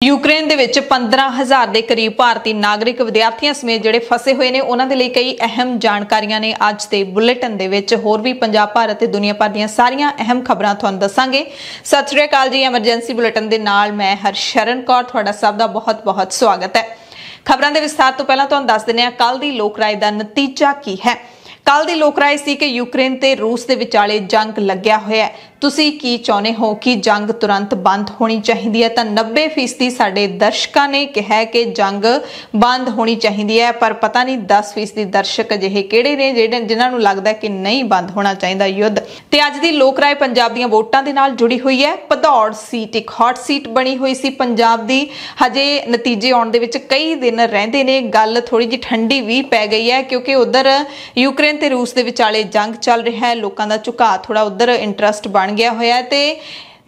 Ukraine दे विच 15,000 के करीब भारतीय नागरिक विद्यार्थियों समेत जिहड़े फसे हुए ने उन्हां दे लई कई अहम जानकारियां ने अज दे बुलेटिन दे विच होर भी पंजाब भारत ते दुनिया भर दीयां सारियां अहम खबरां तुहानूं दस्सांगे। सत श्री अकाल जी। एमरजेंसी बुलेटिन दे नाल मैं हरशरण कौर तुहाडा सब दा बहुत बहुत स्वागत है। खबरां दे विस्तार तो पहलां तुहानूं दस दिंदे हां कल दी लोक राय दा नतीजा की है। कल दी लोक राय सी कि यूक्रेन ते रूस दे विचाले जंग लग्या होया है। तुसी की चाहुंदे हो कि जंग तुरंत बंद होनी चाहिए है? तो 90% साडे दर्शकों ने कहा कि जंग बंद होनी चाहिए है, पर पता नहीं 10% दर्शक अजिहे किहड़े ने जिन्हां नूं लगदा कि नहीं बंद होना चाहिए युद्ध। ते अज दी लोक राय पंजाब दीयां वोटां दे नाल जुड़ी हुई है। भदौड़ सीट एक हॉट सीट बनी हुई सी पंजाब दी। हजे नतीजे आउण दे विच कई दिन रहिंदे ने। गल थोड़ी जी ठंडी भी पै गई है क्योंकि उधर यूक्रेन ते रूस दे विचाले जंग चल रहा है। लोकां दा झुकाव थोड़ा उधर इंटरस्ट बन गया होया ते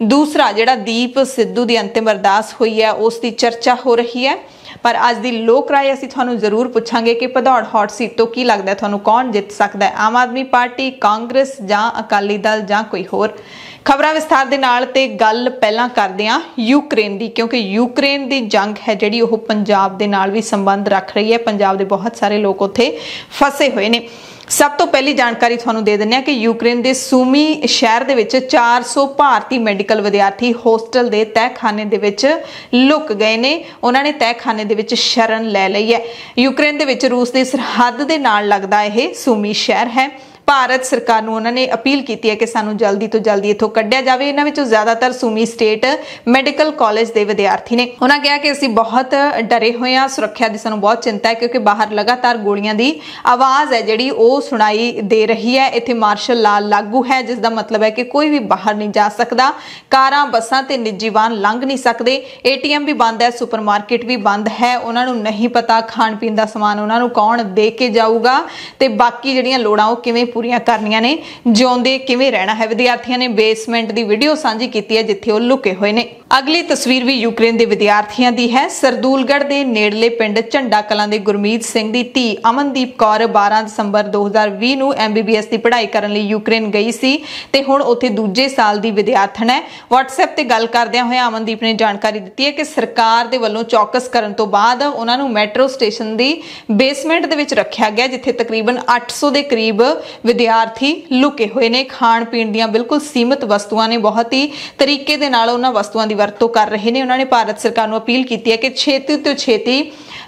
दूसरा जिहड़ा दीप सिद्धू दी अंतिम अरदास हुई है उसकी चर्चा हो रही है। पर अज दी लोक राय असीं तुहानूं जरूर पुछांगे कि भदौड़ हॉट सीट तो की लगदा है तुहानूं कौन जित सकदा है? आम आदमी पार्टी, कांग्रेस जां अकाली दल जां कोई होर? खबरां विस्तार दे नाल ते गल पहलां करदे हां यूक्रेन दी, क्योंकि यूक्रेन दी जंग है जिहड़ी ओह पंजाब दे नाल भी संबंध रख रही है। पंजाब दे बहुत सारे लोग उत्थे फसे हुए ने। सब तो पहली जानकारी तुहानूं दे दिंदे हां कि यूक्रेन दे सूमी शहर दे विच 400 भारतीय मैडिकल विद्यार्थी hostel they तहखाने they which look गए ने। उन्हां ने तहखाने दे विच शरण ले लई है। यूक्रेन दे विच रूस दी सरहद दे नाल लगदा यह सूमी शहर है। भारत सरकार नूं उन्होंने अपील की है कि सानू जल्दी तो जल्दी इथों कढ़िया जाए। इन्हां विचों ज़्यादातर सूमी स्टेट मैडिकल कॉलेज के विद्यार्थी ने। उन्होंने कहा कि असीं बहुत डरे हुए हैं, सुरक्षा की सानू बहुत चिंता है क्योंकि बाहर लगातार गोलियां की आवाज़ है जिहड़ी वो सुनाई दे रही है। इत्थे मार्शल लॉ लागू है जिसका मतलब है कि कोई भी बाहर नहीं जा सकता। कारां, बसां ते निजी वाहन लंघ नहीं सकते। ATM भी बंद है, सुपरमार्केट भी बंद है। उन्होंने नहीं पता खाण पीण का समान उन्होंने कौन दे के जाऊगा ते बाकी जिहड़ियां लोड़ां ओह किवें पूरीआं करनियां ने, जिउंदे किवें रहना है। विद्यार्थियों ने बेसमेंट की वीडियो साझी की है जिथे वो लुके हुए ने। अगली तस्वीर भी यूक्रेन के विद्यार्थियों की है। सरदूलगढ़ के नेड़ले पिंड झंडा कलां दे गुरमीत सिंह की धी अमनदीप कौर 12 दसंबर 2020 नूं MBBS की पढ़ाई करने लई यूक्रेन गई सी ते हुण उत्थे दूजे साल की विद्यार्थन है। WhatsApp ते गल करदिआं होइआं अमनदीप ने जानकारी दी है कि सरकार दे वल्लों चौकस करन तो बाद उन्हां नूं मैट्रो स्टेशन की बेसमेंट दे विच रखिया गया जिथे तकरीबन 800 के करीब विद्यार्थी लुके हुए ने। खाण पीण दीआं बिल्कुल सीमित वस्तुआं ने, बहुत ही तरीके दे नाल उन्हां वस्तुआं दी वरतों कर रहे हैं। उन्होंने भारत सरकार नूं अपील की है कि छेती तो छेती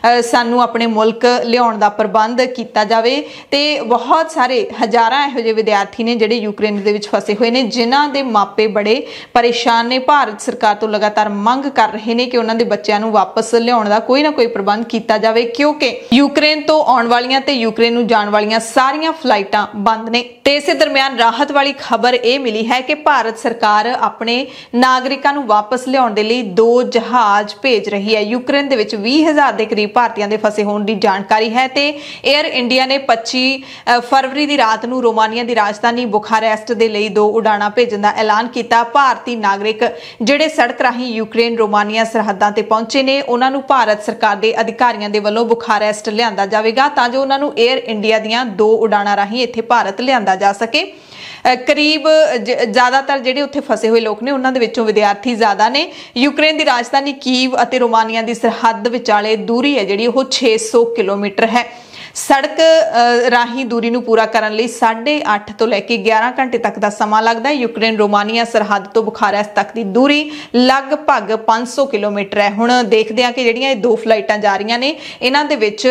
सानू अपने मुल्क लियाउण दा प्रबंध किया जाए। ते बहुत सारे हज़ारां इहो जिहे विद्यार्थी ने जिहड़े यूक्रेन दे विच फसे हुए ने, जिन्हां दे मापे बड़े परेशान ने। भारत सरकार तो लगातार मंग कर रहे हैं कि उन्हां दे बच्चों नूं वापस लियाउण दा कोई ना कोई प्रबंध किया जाए क्योंकि यूक्रेन तो आउण वालियां ते यूक्रेन नूं जाण वालियां सारियां फ्लाइटां बंद ने। ते इस दरमियान राहत वाली खबर यह मिली है कि भारत सरकार अपने नागरिकों नूं वापस लियाउण दे लई 2 जहाज भेज रही है। यूक्रेन दे विच 20,000 के करीब भारतीयों के फसे होने की जानकारी है। ते एयर इंडिया ने 25 फरवरी की रात नूं रोमानिया की राजधानी बुखारेस्ट के लिए 2 उड़ाणां भेजण का ऐलान किया। भारतीय नागरिक जिहड़े सड़क राही यूक्रेन रोमानिया सरहदां ते पहुंचे ने उन्हां नूं भारत सरकार के अधिकारियों के वल्लों बुखारेस्ट लिआंदा जावेगा तां जो उन्हां नूं एयर इंडिया दीयां 2 उड़ाणां राही इत्थे भारत लिआंदा जा सके। करीब ज़्यादातर जिहड़े उत्थे फसे हुए लोग ने उन्हां दे विचों विद्यार्थी ज़्यादा ने। यूक्रेन की राजधानी कीव अते रोमानिया की सरहद विचाले दूरी है जिहड़ी ओह 600 किलोमीटर है। सड़क राही दूरी नूं पूरा करने लई 8.5 तो लैके 11 घंटे तक का समा लगता है। यूक्रेन रोमानिया सरहद तो बुखारेस्ट तक की दूरी लगभग 500 किलोमीटर है। हुण देखदे हां कि जिहड़ियां 2 फ्लाइटां जा रहीआं ने इन्हां दे विच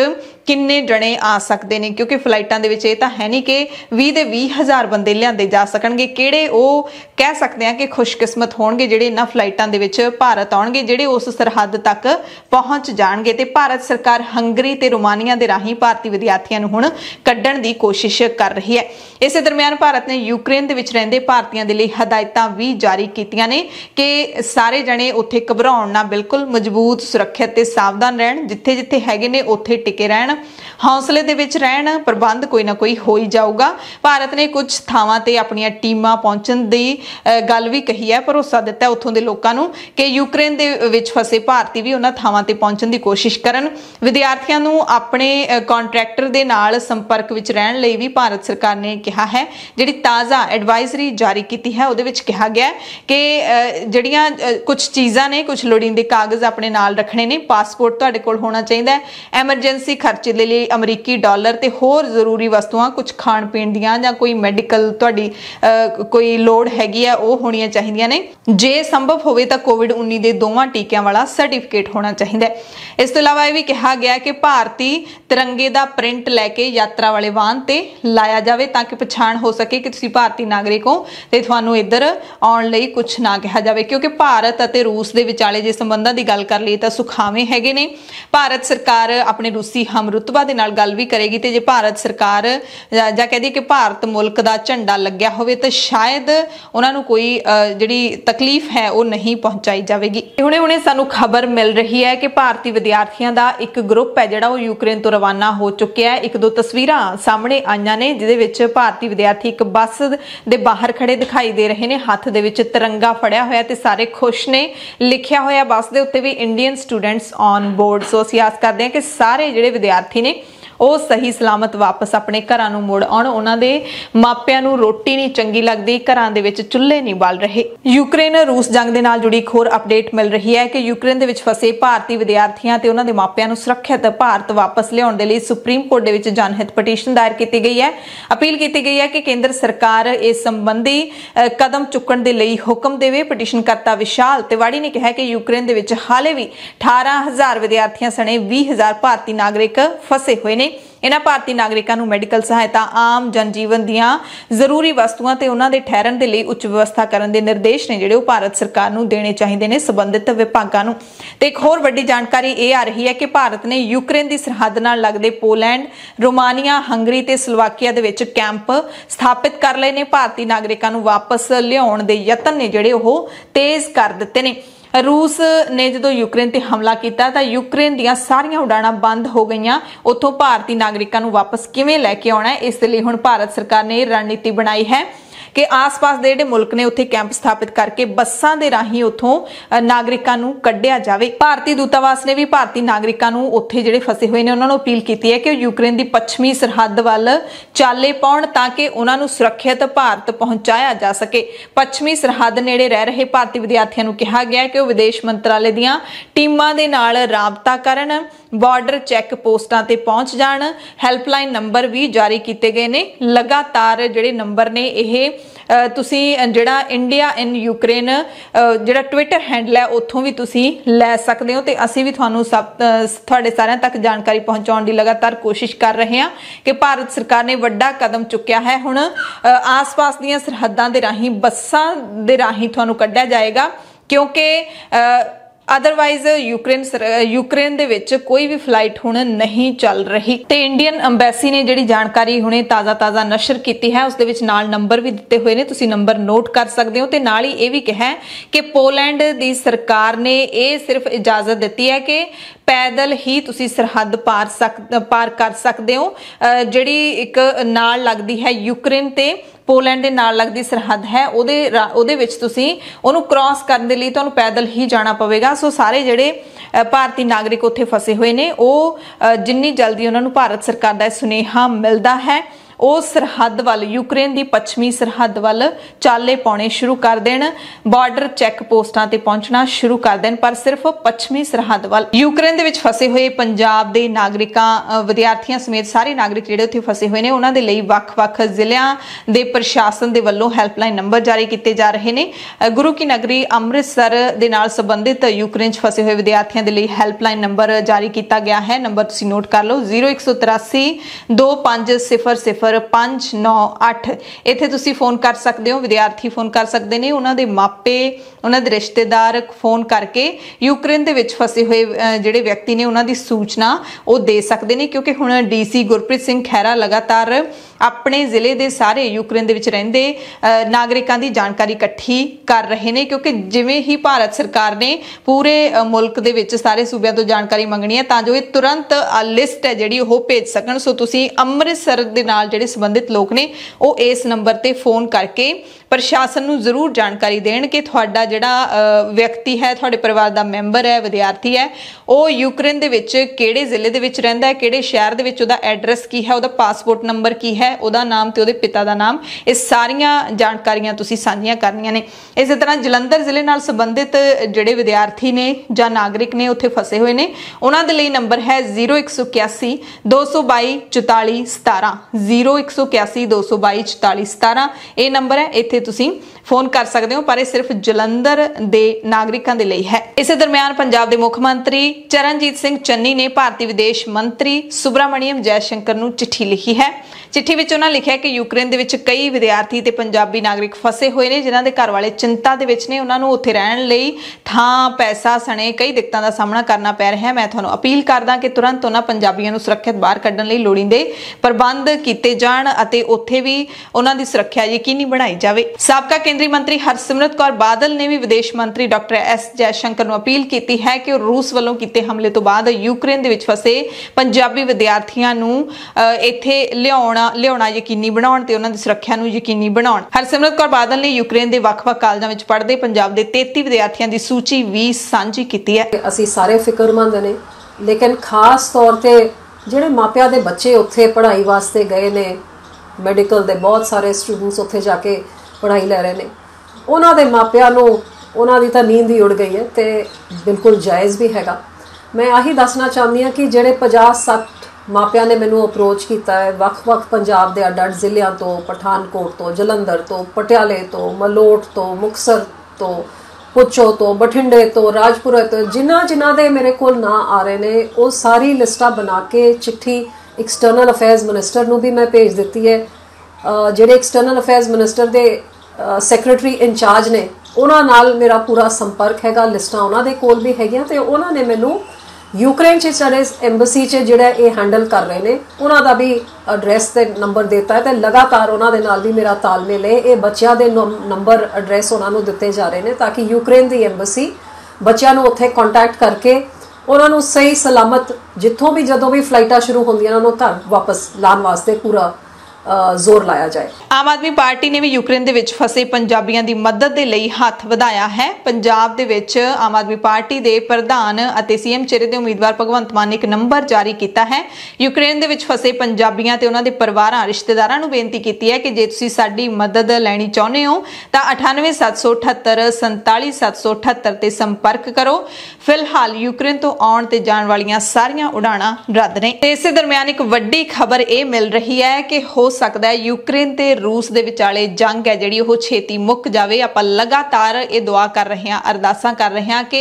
किन्ने जने आ सकते हैं क्योंकि फ्लाइटां दे विच तां है नहीं कि 20 ਦੇ 20,000 बंदे लिआंदे जा सकणगे। किहड़े ਉਹ कह सकते हैं कि खुशकिस्मत होणगे जिहड़े इन्हां फ्लाइटां दे विच भारत आउणगे, जिहड़े उस सरहद तक पहुंच जाणगे। ते भारत सरकार हंगरी ते रोमानिया दे राही भारतीय विद्यार्थियों नूं हुण कड्ढण दी कोशिश कर रही है। इस दरमियान भारत ने यूक्रेन दे विच रहिंदे भारतीयों दे लई हदायतां भी जारी कीतियां ने कि सारे जने उत्थे घबराउण ना, बिल्कुल मजबूत, सुरक्षित ते सावधान रहण, जिथे जिथे हैगे ने उत्थे टिके रहण। रहन, हौसले दे विच रहन, प्रबंध कोई ना कोई हो ही जाऊगा। भारत ने कुछ थावां ते अपणियां टीमां पहुंचण दी गल भी कही है, भरोसा दिता उत्थों दे लोकां नूं कि यूक्रेन दे विच फसे भारती भी उन्हां थावां ते पहुंचण दी कोशिश करन। विद्यार्थियों नूं अपने कॉन्ट्रैक्टर दे नाल संपर्क विच रहण लई भी भारत सरकार ने कहा है। जिहड़ी ताज़ा एडवाइजरी जारी की है उहदे विच कहा गया कि जिहड़ियां कुछ चीज़ां ने, कुछ लोड़ींदे कागज़ अपने नाल रखने ने, पासपोर्ट तुहाडे कोल होना चाहिदा है, एमरजेंसी खर्चे दे लई अमरीकी डॉलर ते होर जरूरी वस्तुआं, कुछ खाण पीण दियां जां कोई मैडिकल तुहाडी कोई लोड़ हैगी है वो होणियां चाहीदियां ने। जे संभव होवे तां कोविड-19 दे दोवां टीकिਆਂ वाला सर्टिफिकेट होना चाहिदा है। इस तो इलावा यह भी कहा गया कि भारती तिरंगे का प्रिंट लैके यात्रा वाले वाहन ते लाया जाए ताकि पछाण हो सके कि तुसीं भारतीय नागरिक हो ते तुहानूं इधर आउण लई कुछ ना कहा जाए, क्योंकि भारत अते रूस दे विचाले जे संबंधां दी गल कर लईए तां सुखावे हैगे ने। भारत सरकार अपने रूसी हमरुतबा दे नाल गल भी करेगी ते जे भारत सरकार जां कह दी कि भारत मुल्क दा झंडा लग्या होवे तां शायद उन्हां नूं कोई जिहड़ी तकलीफ है वो नहीं पहुंचाई जाएगी। हुणे हुणे सानूं खबर मिल रही है कि भारतीय विद्यार्थियों का एक ग्रुप है जिहड़ा यूक्रेन तो रवाना हो चुका है। एक दो तस्वीरां सामने आईयां ने जिहदे विच भारतीय विद्यार्थी एक बस दे बाहर खड़े दिखाई दे रहे ने, हत्थ दे विच तिरंगा फड़िया होया ते सारे खुश ने। लिखिया होया बस दे उत्ते भी इंडियन स्टूडेंट्स ऑन बोर्ड। सो असीं आस करदे हां कि सारे जिहड़े विद्यार्थी ने ਉਹ सही सलामत वापस अपने घरां नूं मुड़ आउण। उन्हां दे मापिआं नूं रोटी नहीं चंगी लगदी, घरां दे विच चुੱਲ੍ਹੇ नहीं बाल रहे। यूक्रेन रूस जंग दे नाल जुड़ी एक होर अपडेट मिल रही है कि यूक्रेन दे विच फसे भारतीय विद्यार्थियों ते उन्हां दे मापिआं नूं सुरੱਖਿਅਤ भारत वापस लियाउण दे लई सुप्रीम कोर्ट दे विच जनहित पटीशन दायर की गई है। अपील की गई है कि केंद्र सरकार इस संबंधी कदम चुकण दे लई हुक्म देवे। पटीशनकर्ता विशाल तिवाड़ी ने कहा कि यूक्रेन दे विच हाले भी 18,000 विद्यार्थियों सने 20,000 भारतीय नागरिक फसे हुए ने। इन्हां भारतीय नागरिकां नूं मैडिकल सहायता, आम जनजीवन दियां जरूरी वस्तुआं ते उन्हां दे ठहरन दे लई उच्च व्यवस्था करन दे निर्देश ने जिहड़े भारत सरकार नूं देने चाहीदे ने संबंधित विभागां नूं। ते एक होर वड्डी जानकारी ये आ रही है कि भारत ने यूक्रेन दी सरहद नाल लगदे पोलैंड, रोमानिया, हंगरी ते स्लोवाकिया दे विच कैंप स्थापित कर लए ने। भारतीय नागरिकां नूं वापस लियाउण दे यतन ने जिहड़े ओह तेज कर दित्ते ने। रूस ने जो यूक्रेन ते हमला किया तो यूक्रेन दियां सारियां उड़ाणां बंद हो गईयां। उत्थों भारतीय नागरिकां नूं वापस किवें लैके आउणा है, इस लई हुण भारत सरकार ने रणनीति बनाई है कि आस पास दे जिहड़े मुल्क ने उत्थे कैंप स्थापित करके बसां दे राहीं उत्थों नागरिकां नूं कढिया जावे। भारतीय दूतावास ने भी भारतीय नागरिकां नूं उत्थे जिहड़े फसे हुए ने उन्हां नूं अपील कीती है कि यूक्रेन दी पश्चिमी सरहद वल चाले पाउण ताकि उन्हां नूं सुरੱਖਿਅਤ भारत पहुंचाया जा सके। पश्चिमी सरहद नेड़े रह रहे भारतीय विद्यार्थियों नूं कहा गया कि विदेश मंत्रालय दीआं टीमां दे नाल राबता करन, बॉर्डर चैक पोस्टां ते पहुंच जाण। हैल्पलाइन नंबर भी जारी किए गए ने। लगातार जिहड़े नंबर ने इह तुसीं जिहड़ा इंडिया इन यूक्रेन जिहड़ा ट्विटर हैंडल है उत्थों भी तुसीं लै सकदे हो ते असीं भी तुहानूं तुहाडे सारिਆਂ तक जानकारी पहुंचाउण दी लगातार कोशिश कर रहे हां कि भारत सरकार ने वड्डा कदम चुक्या है। हुण आस पास दीआं सरहदां दे राहीं बसां दे राहीं तुहानूं कढिया जाएगा, क्योंकि अदरवाइज यूक्रेन दे विच कोई भी फ्लाइट हुण नहीं चल रही। ते इंडियन अंबैसी ने जिहड़ी जानकारी हुणे ताज़ा नशर की है उस दे विच नाल नंबर भी दिते हुए ने, तुसीं नंबर नोट कर सकते हो। ते नाल ही ये भी कहा है कि पोलैंड दी सरकार ने ये सिर्फ इजाजत दी है कि पैदल ही तुसीं सरहद पार कर सकते हो। जिहड़ी एक नाल लगदी है यूक्रेन ते पोलैंड दे नाल लगदी सरहद है उहदे विच तुसीं उहनूं क्रॉस करन दे लई तुहानूं पैदल ही जाना पवेगा। सो सारे जिहड़े भारतीय नागरिक उत्थे फसे हुए ने वो जिन्नी जल्दी उन्हां नूं भारत सरकार दा सुनेहा मिलदा है उस सरहद वाल यूक्रेन की पश्चिमी सरहद वाल चाले पाने शुरू कर देन, बॉर्डर चैक पोस्टां ते पहुंचना शुरू कर देन, पर सिर्फ पश्चिमी सरहद वाल। यूक्रेन दे विच फसे हुए पंजाब के नागरिकां, विद्यार्थियों समेत सारे नागरिक जिहड़े उत्थे फसे हुए ने उन्हां दे लई वख-वख जिलिਆਂ दे प्रशासन दे वल्लों हैल्पलाइन नंबर जारी किए जा रहे ने। गुरु की नगरी अमृतसर दे नाल संबंधित यूक्रेन च फसे हुए विद्यार्थियों के लिए हैल्पलाइन नंबर जारी किया गया है। नंबर तुसीं नोट कर लो 0183 2500 598। इत्थे तुसीं फोन कर सकते हो, विद्यार्थी फोन कर सकते हैं, उन्हां दे मापे उन्हां दे रिश्तेदार फोन करके यूक्रेन दे विच फसे हुए जिहड़े व्यक्ति ने उन्हां दी सूचना वो दे सकते हैं, क्योंकि हुण डीसी गुरप्रीत सिंह खैरा लगातार अपने जिले के सारे यूक्रेन दे विच रहिंदे नागरिकां दी जानकारी इकट्ठी कर रहे ने, क्योंकि जिवें ही भारत सरकार ने पूरे मुल्क दे विच सारे सूबियां तो जानकारी मंगनी है तां जो ये तुरंत लिस्ट है जिहड़ी ओह भेज सकण। सो तुसीं अमृतसर दे नाल जिहड़े संबंधित लोग ने वो इस नंबर ते फोन करके प्रशासन नूं जरूर जानकारी देण कि तुहाडा जिहड़ा व्यक्ति है, तुहाडे परिवार दा मैंबर है, विद्यार्थी है, वो यूक्रेन दे विच किहड़े जिले दे विच रहिंदा है, किहड़े शहर दे विच उहदा एड्रैस की है, उहदा पासपोर्ट नंबर की है, उहदा नाम ते उहदे पिता दा नाम, ये सारियां जानकारियां तुसीं साझीਆਂ करनियां ने। इस तरह जलंधर जिले नाल संबंधित जिहड़े विद्यार्थी ने जां नागरिक ने उत्थे फसे हुए ने, उहनां दे लई नंबर है 0181 222 44 17 0181 222 44 17। ये नंबर है, इत्थे तुसीं फोन कर सकते हो, पर यह सिर्फ जलंधर दे नागरिकां दे लई है। इस दरम्यान पंजाब दे मुख मंत्री चरणजीत सिंह चन्नी ने भारतीय विदेश मंत्री सुब्रमण्यम जयशंकर नूं चिट्ठी लिखी है। चिट्ठी विच उन्हां लिखिआ कि यूक्रेन दे विच कई विद्यार्थी ते पंजाबी नागरिक फसे हुए ने, जिन्हां दे घर वाले चिंता दे विच ने, उन्हां नूं उत्थे रहण लई थां, पैसा सने कई दिक्कतां दा सामना करना पै रिहा है। मैं तुहानूं अपील करदा कि तुरंत उन्हां पंजाबीआं नूं सुरੱਖਿਅਤ बाहर कढण लई लोड़ींदे प्रबंध कीते जाण ਅਤੇ उत्थे भी उन्हां दी सुरੱਖਿਆ यकीनी बनाई जावे। साबका केंद्रीय मंत्री हरसिमरत कौर बादल ने भी विदेश मंत्री डॉक्टर एस जयशंकर नूं अपील की है कि रूस वालों कीते हमले तो बाद यूक्रेन दे विच फसे पंजाबी विद्यार्थियों नूं इत्थे लियाउणा यकीनी बनाउण ते उन्हां दी सुरੱਖਿਆ नूं यकीनी बनाउण। हरसिमरत कौर बादल ने यूक्रेन दे ਵੱਖ-ਵੱਖ ਕਾਲਜਾਂ विच पढ़दे पंजाब दे 33 विद्यार्थियों की सूची भी साझी की है। ਅਸੀਂ ਸਾਰੇ ਫਿਕਰਮੰਦ ਨੇ, लेकिन खास तौर ते ਜਿਹੜੇ ਮਾਪਿਆਂ ਦੇ ਬੱਚੇ ਉੱਥੇ ਪੜ੍ਹਾਈ ਵਾਸਤੇ ਗਏ ਨੇ, ਮੈਡੀਕਲ ਦੇ ਬਹੁਤ ਸਾਰੇ ਸਟੂਡੈਂਟਸ ਉੱਥੇ ਜਾ ਕੇ ਪੜ੍ਹਾਈ ਲੈ ਰਹੇ ਨੇ, ਉਹਨਾਂ ਦੇ ਮਾਪਿਆਂ ਨੂੰ ਉਹਨਾਂ ਦੀ ਤਾਂ ਨੀਂਦ ਹੀ ਉੜ ਗਈ ਹੈ ਤੇ ਬਿਲਕੁਲ ਜਾਇਜ਼ ਵੀ ਹੈਗਾ। ਮੈਂ ਆਹੀ ਦੱਸਣਾ ਚਾਹੁੰਦੀ ਹਾਂ ਕਿ ਜਿਹੜੇ 50-60 ਮਾਪਿਆਂ ਨੇ ਮੈਨੂੰ ਅਪਰੋਚ ਕੀਤਾ ਹੈ ਵੱਖ-ਵੱਖ ਪੰਜਾਬ ਦੇ ਅੱਡ-ਅੱਡ ਜ਼ਿਲ੍ਹਿਆਂ ਤੋਂ, ਪਠਾਨਕੋਟ ਤੋਂ, ਜਲੰਧਰ ਤੋਂ, ਪਟਿਆਲੇ ਤੋਂ, ਮਲੋਟ ਤੋਂ, ਮੁਕਤਸਰ ਤੋਂ, पुछो तो, बठिंडे तो, राजपुरा तो, जिन्हां दे मेरे कोल ना आ रहे ने, वो सारी लिस्टा बना के चिट्ठी एक्सटर्नल अफेयर्स मिनिस्टर नूं भी मैं भेज दिती है। जिहड़े एक्सटर्नल अफेयर्स मिनिस्टर दे सैक्रटरी इंचार्ज ने, उन्हां नाल मेरा पूरा संपर्क हैगा, लिस्टां उन्हां दे कोल भी हैगियां ते उन्हां ने मैनूं यूक्रेन च साडे एम्बेसी च जिहड़ा ये हैंडल कर रहे ने, उन्हां दा भी एड्रैस ते नंबर देता है ते लगातार उन्हां दे नाल भी मेरा तालमेल है। ये बच्चियां दे नंबर एड्रैस उन्हां नूं दित्ते जा रहे ने ताकि यूक्रेन दी एम्बेसी बच्चियां नूं उत्थे कॉन्टैक्ट करके उन्हां नूं सही सलामत जिथों भी जदों भी फ्लाइटां शुरू होंदियां उन्हां नूं घर वापस लाण वास्ते पूरा जोर लाया जाए। आम आदमी पार्टी ने भी यूक्रेन दे विच फसे पंजाबियों की मदद के लिए हाथ वधाया है। पंजाब दे विच आम आदमी पार्टी के प्रधान अते सीएम चेहरे के उम्मीदवार भगवंत मान ने एक नंबर जारी किया है। यूक्रेन दे विच फसे पंजाबियों ते उन्हां दे परिवारां रिश्तेदारां नूं बेनती की है कि जे तुसीं साडी मदद लैनी चाहुंदे हो तां 98 778 47 778 ते संपर्क करो। फिलहाल यूक्रेन तो आउण ते जाण वालियां सारियां उड़ाणां रद्द ने। इस दरम्यान एक वड्डी खबर यह मिल रही है कि हो सकता है यूक्रेन ते रूस दे विचाले जंग है जिहड़ी ओह छेती मुक जावे। आपां लगातार ये दुआ कर रहे हैं, अरदासां कर रहे हैं कि